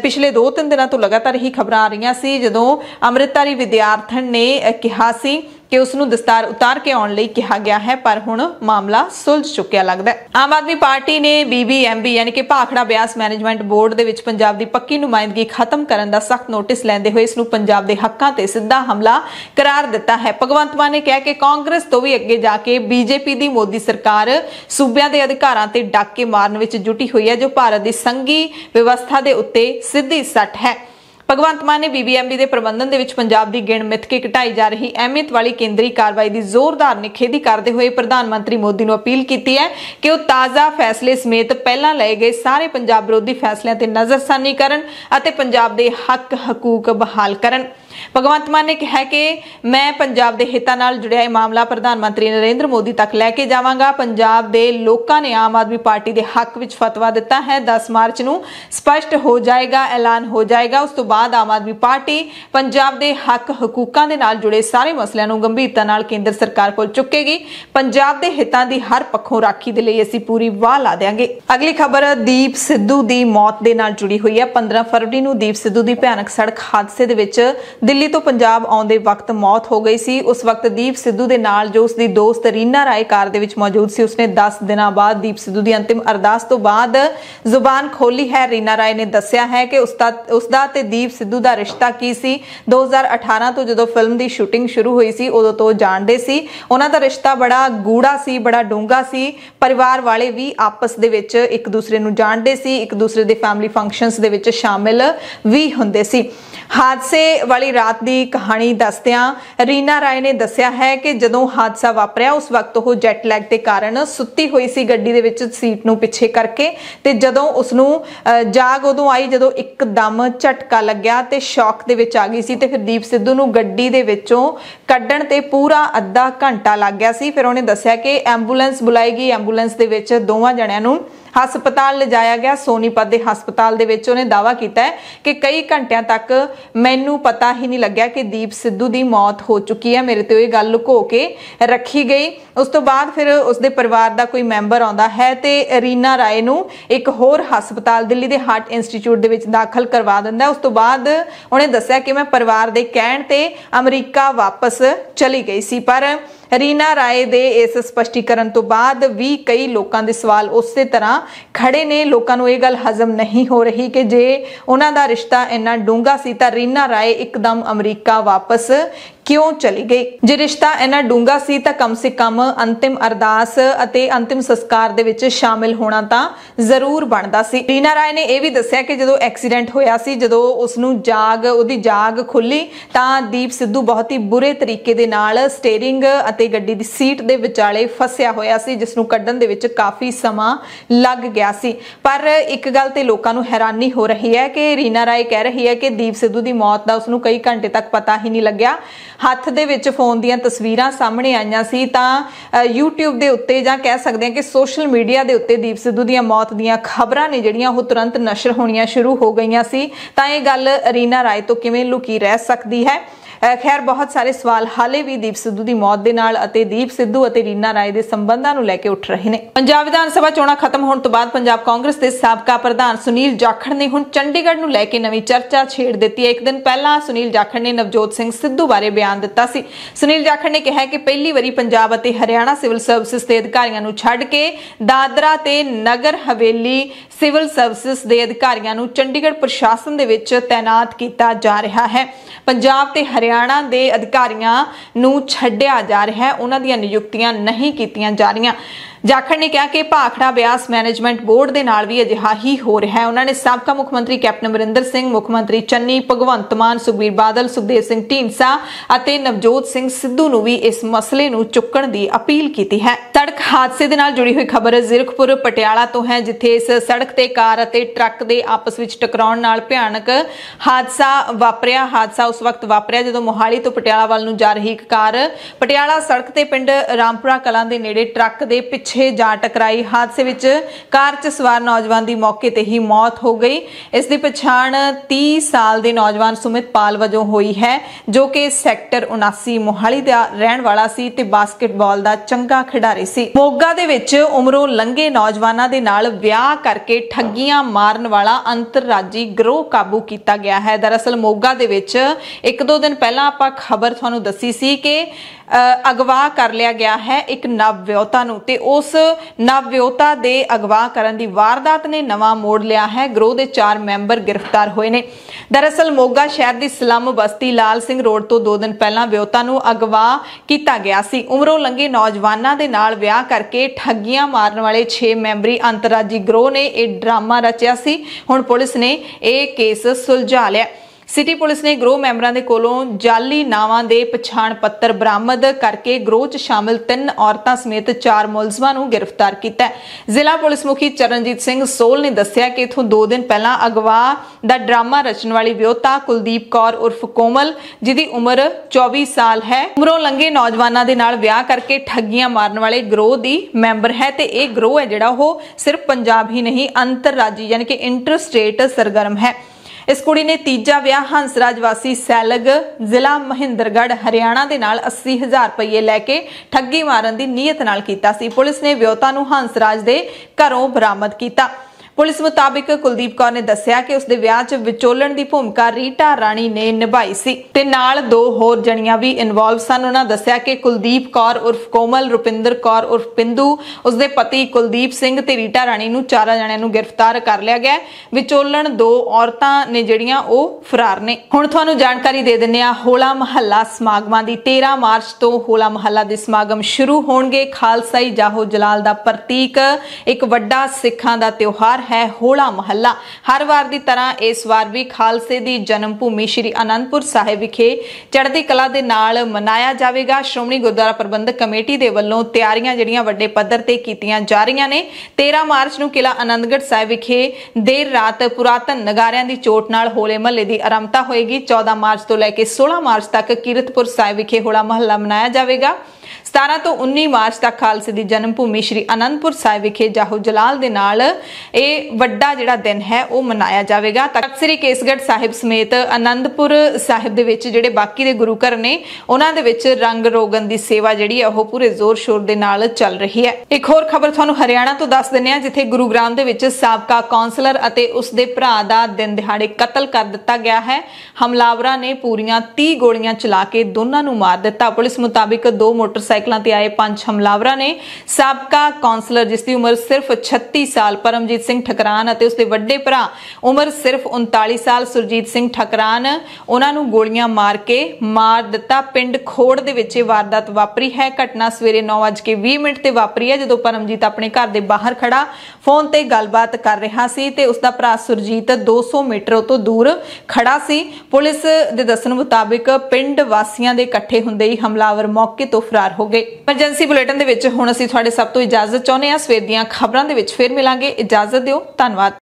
पिछले 2-3 दिनों तो लगातार ही खबरां आ रही सी जदों अमृतधारी विद्यार्थन ने कहा सी कि उसनूं दस्तार उतार के आउण लई कहा गया है, पर हुण मामला सुलझ चुकिया लगदा है। आम आदमी पार्टी ने BBMB यानी कि भाखड़ा ब्यास मैनेजमेंट बोर्ड दे विच पंजाब दी पक्की नुमाइंदगी खत्म करन दा सख्त नोटिस लैंदे होए इसनूं पंजाब दे हक्कां ते सिद्धा हमला करार दिता है। भगवंत मान ने कहा कि कांग्रेस तो भी अगे जाके BJP दी मोदी सरकार सूबियां दे अधिकारां ते डाके मारन विच जुटी हुई है, जो भारत दी संघी व्यवस्था दे उत्ते सीधी सट है। भगवंत मान ने BBMB के प्रबंधन के पंजाब की गिण मिथ के घटाई जा रही अहमियत वाली केंद्रीय कार्रवाई की जोरदार निखेधी करते हुए प्रधानमंत्री मोदी को अपील की है कि वह ताज़ा फैसले समेत पहला लए गए सारे पंजाब विरोधी फैसलों पर नज़रसानी करन अते पंजाब के हक हकूक बहाल करन। भगवंत मान ने कहा कि मैं पंजाब के हितां नाल जुड़िया यह मामला प्रधानमंत्री नरेंद्र मोदी तक लैके जावांगा। पंजाब के लोगों ने आम आदमी पार्टी के हक विच फतवा दिता है। 10 मार्च नूं स्पष्ट हो जाएगा, ऐलान हो जाएगा। उस तो बाद आम आदमी पार्टी पंजाब के हक हकूकों के नाल जुड़े सारे मसलों नूं गंभीरता नाल केंद्र सरकार कोल चुकेगी। पंजाब के हितां दी हर पक्षों राखी दे लई असीं पूरी वाह ला देंगे। अगली खबर दीप सिद्धू की मौत के नाल जुड़ी हुई है। 15 फरवरी नूं दीप सिद्धू की भयानक सड़क हादसे दे विच दिल्ली तो पंजाब आउंदे वक्त मौत हो गई सी। उस वक्त दीप सिद्धू के नाल जो उसकी दोस्त रीना राय कार दे विच मौजूद सी, उसने 10 दिनों बाद दीप सिद्धू की अंतिम अरदास तो बाद जुबान खोली है। रीना राय ने दस्सिया है कि उसदा ते दीप सिद्धू का रिश्ता की सी। 2018 तो जो फिल्म की शूटिंग शुरू हुई सी उदों तो जानते सी। उन्हां दा रिश्ता बड़ा गूढ़ा सी, बड़ा डूंगा सी। परिवार वाले भी आपस दे विच एक दूसरे नूं जानते सी, एक दूसरे दे फैमिली फंक्शनस दे विच शामिल भी हुंदे सी। हादसे वाली रात की कहानी दसदियां रीना राय ने दस्सिया है कि जदों हादसा वापरिया उस वक्त वो जैट लैग के कारण सुत्ती हुई सी गड्डी दे विच सीट नूं पिछे करके, ते जदों उसनूं जाग उदों आई जदों एकदम झटका लग्या ते शॉक दे विच आ गई सी। ते फिर दीप सिद्धू नूं गड्डी दे विचों कड्ढण ते पूरा अद्धा घंटा लग गया सी। फिर उन्हें दस्सिया कि एंबूलेंस बुलाई गई। एंबूलेंस दे विच दोवां जणियां नूं हस्पताल लिजाया गया। सोनीपत के हस्पताल दे विच उन्हें दावा किया है कि कई घंटिया तक मैनू पता ही नहीं लग्या कि दीप सिद्धू की मौत हो चुकी है, मेरे तो ये गल लुको के रखी गई। उस तो बाद फिर उसके परिवार का कोई मैंबर आता है तो रीना राय नूं एक होर हस्पताल दिल्ली के हार्ट इंस्टीट्यूट दे विच दाखिल करवा दिंदा है। उस तो बाद उन्हें दस्सिया कि मैं परिवार के कहण ते अमरीका वापस चली गई सी। पर रीना राय दे इस स्पष्टीकरण तो बाद भी कई लोगों के सवाल उस तरह खड़े ने। लोगों को यह गल हजम नहीं हो रही कि जे उन्हां दा रिश्ता इन्ना डूंगा सी तां रीना राय एकदम अमरीका वापस ਕਿਉਂ ਚਲੀ ਗਈ। ਜੇ ਰਿਸ਼ਤਾ ਇੰਨਾ ਡੂੰਘਾ ਸੀ ਤਾਂ ਕਮ ਸੇ ਕਮ ਅੰਤਿਮ ਅਰਦਾਸ ਅਤੇ ਅੰਤਿਮ ਸੰਸਕਾਰ ਦੇ ਵਿੱਚ ਸ਼ਾਮਿਲ ਹੋਣਾ ਤਾਂ ਜ਼ਰੂਰ ਬਣਦਾ ਸੀ। ਰੀਨਾ ਰਾਏ ਨੇ ਇਹ ਵੀ ਦੱਸਿਆ ਕਿ ਜਦੋਂ ਐਕਸੀਡੈਂਟ ਹੋਇਆ ਸੀ, ਜਦੋਂ ਉਸਨੂੰ ਉਹਦੀ ਜਾਗ ਖੁੱਲੀ ਤਾਂ ਦੀਪ ਸਿੱਧੂ ਬਹੁਤ ਹੀ ਬੁਰੇ ਤਰੀਕੇ ਦੇ ਨਾਲ ਸਟੀਅਰਿੰਗ ਅਤੇ ਗੱਡੀ ਦੀ ਸੀਟ ਦੇ ਵਿਚਾਲੇ ਫਸਿਆ ਹੋਇਆ ਸੀ, ਜਿਸ ਨੂੰ ਕੱਢਣ ਦੇ ਵਿੱਚ ਕਾਫੀ ਸਮਾਂ ਲੱਗ ਗਿਆ ਸੀ। ਪਰ ਇੱਕ ਗੱਲ ਤੇ ਲੋਕਾਂ ਨੂੰ ਹੈਰਾਨੀ ਹੋ ਰਹੀ ਹੈ ਕਿ ਰੀਨਾ ਰਾਏ ਕਹਿ ਰਹੀ ਹੈ ਕਿ ਦੀਪ ਸਿੱਧੂ ਦੀ ਮੌਤ ਦਾ ਉਸਨੂੰ ਕਈ ਘੰਟੇ ਤੱਕ ਪਤਾ ਹੀ ਨਹੀਂ ਲੱਗਿਆ। ਹੱਥ ਦੇ ਵਿੱਚ ਫੋਨ ਦੀਆਂ ਤਸਵੀਰਾਂ ਸਾਹਮਣੇ ਆਈਆਂ ਸੀ ਤਾਂ YouTube ਦੇ ਉੱਤੇ ਜਾਂ ਕਹਿ ਸਕਦੇ ਹਾਂ ਕਿ ਸੋਸ਼ਲ ਮੀਡੀਆ ਦੇ ਉੱਤੇ ਦੀਪ ਸਿੱਧੂ ਦੀਆਂ ਮੌਤ ਦੀਆਂ ਖਬਰਾਂ ਨੇ ਜਿਹੜੀਆਂ ਉਹ ਤੁਰੰਤ ਨਸ਼ਰ ਹੋਣੀਆਂ ਸ਼ੁਰੂ ਹੋ ਗਈਆਂ ਸੀ। ਤਾਂ ਇਹ ਗੱਲ ਰੀਨਾ ਰਾਏ ਤੋਂ ਕਿਵੇਂ ਲੁਕੀ ਰਹਿ ਸਕਦੀ ਹੈ। खैर बहुत सारे सवाल हाले भी दीप सिद्धू की मौत के नाल अते दीप सिद्धू अते रीना राय के संबंधां नूं लैके उठ रहे हैं। पंजाब विधान सभा चोणां खत्म होने तो बाद पंजाब कांग्रेस के साबका प्रधान सुनील जाखड़ ने हुण चंडीगढ़ नूं लैके नवीं चर्चा छेड़ दी है। एक दिन पहला सुनील जाखड़ ने नवजोत सिंह सिद्धू बारे बयान दिता सी। सुनील जाखड़ ने कहा कि पहली वारी पंजाब अते हरियाणा सिविल सर्विसिज के अधिकारियों नूं छड्ड के दादरा ते नगर हवेली सिविल सर्विसिज के अधिकारियों नूं चंडीगढ़ प्रशासन दे विच तैनात किया जा रहा है। पंजाब ते हरियाणा के अधिकारियों नूं छड्डिया जा रहा है, उन्हां दीयां नियुक्तियां नहीं कीतियां जा रहीआं। जाखड़ ने कहा कि भाखड़ा ब्यास मैनेजमेंट बोर्ड के नाल भी अजिहा ही हो रहा है। उन्होंने साबका मुख्यमंत्री कैप्टन अमरिंदर सिंह, मुख्यमंत्री चन्नी, भगवंत मान, सुखबीर बादल, सुखदेव सिंह ढींडसा अते नवजोत सिंह सिद्धू नूं भी इस मसले नूं चुक्कण दी अपील की है। सड़क हादसे दे नाल जुड़ी हुई खबर जीरकपुर पटियाला तो है, जिथे इस सड़क ते कार अते ट्रक दे आपस विच टकराउण नाल भयानक हादसा वापरिया। हादसा उस वक्त वापरिया जदों मोहाली तो पटियाला वल नूं जा रही एक कार पटियाला सड़क ते पिंड रामपुरा कलां दे नेड़े ट्रक दे पिछे जा टकराई। हादसे विच कार च सवार नौजवान की मौके ते ही मौत हो गई। इसकी पछाण 30 साल के नौजवान सुमित पाल वजों हुई है, जो कि सैक्टर 79 मोहाली का रहण वाला सी ते बास्केटबॉल का चंगा खिडारी सी। मोगा दे विच उमरों लंघे नौजवानों दे नाल विआह करके ठगियां मारन वाला अंतरराजी गिरोह काबू किया गया है। दरअसल मोगा दे विच एक दो दिन पहला आपां खबर तुहानूं दसी सी कि अगवा कर लिया गया है एक नवविआहता नूं ते उस नवविआहता दे अगवा करन दी वारदात ने नवां मोड़ लिया है। गिरोह दे 4 मैंबर गिरफ्तार होए ने। दरअसल मोगा शहर दी सलम बस्ती लाल सिंह रोड तो 2 दिन पहला विआहता नूं अगवा किया गया सी। उमरों लंघे नौजवानों दे नाल विआह करके ठगियां मारन वाले 6 मैंबरी अंतरराजी गिरोह ने यह ड्रामा रचिया सी। हुण पुलिस ने यह केस सुलझा लिया। सिटी पुलिस ने गिरोह मैंबरां दे कोलों जाली नावां दे पछाण पत्तर बरामद करके गिरोह च शामिल 3 औरतां समेत 4 मुलजमां नूं गिरफ्तार कीता। जिला पुलिस मुखी चरणजीत सिंह सोल ने दस्सिया कि इथों 2 दिन पहला अगवा दा ड्रामा रचन वाली विआहता कुलदीप कौर उर्फ कोमल, जिहदी उम्र 24 साल है, उमरों लंघे नौजवानों दे नाल विआह करके ठगियां मारन वाले गिरोह दी मैंबर है। ते इह गिरोह है जिहड़ा ओह सिर्फ पंजाब ही नहीं अंतरराजी यानी कि इंटरस्टेट सरगर्म है। इस कुड़ी ने तीजा विआह हंसराज वासी सैलग जिला महेंद्रगढ़ हरियाणा दे नाल 80,000 रुपये लैके ठगी मारन दी नीयत नाल कीता सी। पुलिस ने विआहता नूं हंसराज दे घरों बरामद कीता। पुलिस मुताबिक कुलदीप कौर ने दस्सिया कि उसदे विआह च विचोलण दी भूमिका रीटा राणी ने निभाई सी ते नाल 2 होर जणियां भी इन्वॉल्व सन। उन्हां दस्सिया कि कुलदीप कौर उर्फ कोमल, रुपिंदर कौर उर्फ पिंदू, उसदे पति कुलदीप सिंह ते रीटा राणी नूं 4 जणियां नूं गिरफ्तार कर लिया गया। विचोलण 2 औरतां ने जड़ियां ओह फरार ने। हुण तुहानूं जानकारी दे दिंदे आ होला महल्ला समागमां दी। 13 मार्च तो होला महल्ला दे समागम शुरू होणगे। खालसाई जाहो जलाल दा प्रतीक एक वड्डा सिखां दा त्योहार है होला महल्ला। हर वार की तरह इस बार भी खालसे की जन्म भूमि श्री आनंदपुर साहिब विखे चढ़ती कला दे नाल मनाया जाएगा। श्रोमणी गुरुद्वारा प्रबंधक कमेटी दे वल्लों तैयारियां जड़ियां वड्डे पद्धर ते कीतियां जा रहीआं ने। 13 मार्च नूं किला आनंदगढ़ साहिब विखे देर रात पुरातन नगारियां दी चोट नाल होले महल्ले की आरंभता होएगी। 14 मार्च तो लैके 16 मार्च तक कीरतपुर साहिब विखे होला महल्ला मनाया जाएगा। 17 तो 19 मार्च तक खालसे की जन्म भूमि श्री आनंदपुर साहिब विखे जाहो जलाल दे नाल ये वड्डा जिहड़ा दिन है वो मनाया जाएगा। तख्त श्री केसगढ़ साहिब समेत आनंदपुर साहिब दे विच जिहड़े बाकी दे गुरु घर ने उन्हां दे विच रंग रोगन दी सेवा जिहड़ी है वो पूरे जोर शोर दे नाल चल रही है। एक होर खबर तुहानूं हरियाणा तो दस दिंदे आ, जिथे गुरुग्राम दे विच साबका कौंसलर अते उसदे भरा दा दिन दिहाड़े कतल कर दिता गया है। हमलावरां ने पूरीआं 30 गोलियां चला के दोनां नूं मार दिता। पुलिस मुताबिक 2 मोटरसाइकिल मोटरसाइकिलों ते आए 5 हमलावरां ने साबका कौंसलर जिसकी उम्र सिर्फ 36 साल परमजीत सिंह ठकरान और उसके वड्डे भरा उम्र सिर्फ 39 साल सुरजीत सिंह ठकरान उन्होंने गोलियां मार दिता। पिंड खोड़ दे विच वारदात वापरी है। घटना सवेरे 9:20 ते वापरी है जदों परमजीत अपने घर के बाहर खड़ा फोन ते गलबात कर रहा सी ते उसका भरा सुरजीत 200 मीटर तो दूर खड़ा सी। पुलिस दे दस्सण मुताबिक पिंड वासियां दे इकट्ठे हुंदे ही हमलावर मौके तो फरार हो गए। एमरजेंसी बुलेटिन दे विच हुण असीं तुहाडे सब तो इजाजत चाहुंदे हां। सवेर दीआं खबरां दे विच फिर मिलांगे। इजाजत दिओ। धन्नवाद।